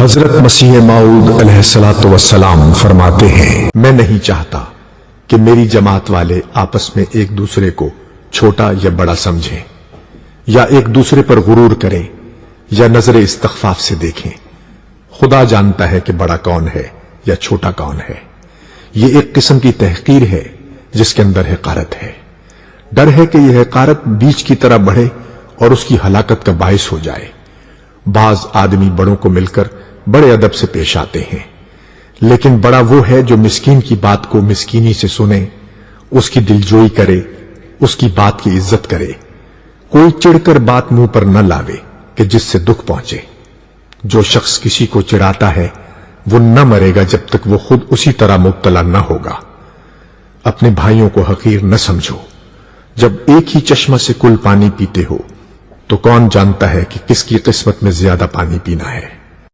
हजरत मसीह मऊद अलैहिस्सलाम फरमाते हैं, मैं नहीं चाहता कि मेरी जमात वाले आपस में एक दूसरे को छोटा या बड़ा समझें, या एक दूसरे पर गुरूर करें, या नजर इस्तख्फाफ से देखें। खुदा जानता है कि बड़ा कौन है या छोटा कौन है। ये एक किस्म की तहकीर है जिसके अंदर हकारत है। डर है कि यह हकारत बीज की तरह बढ़े और उसकी हलाकत का बायस हो जाए। बाज आदमी बड़ों को मिलकर बड़े अदब से पेश आते हैं, लेकिन बड़ा वो है जो मिस्कीन की बात को मिस्कीनी से सुने, उसकी दिलजोई करे, उसकी बात की इज्जत करे। कोई चिढ़कर बात मुंह पर न लावे कि जिससे दुख पहुंचे। जो शख्स किसी को चिढ़ाता है वो न मरेगा जब तक वो खुद उसी तरह मुब्तला न होगा। अपने भाइयों को हकीर न समझो। जब एक ही चश्मा से कुल पानी पीते हो तो कौन जानता है कि किसकी किस्मत में ज्यादा पानी पीना है।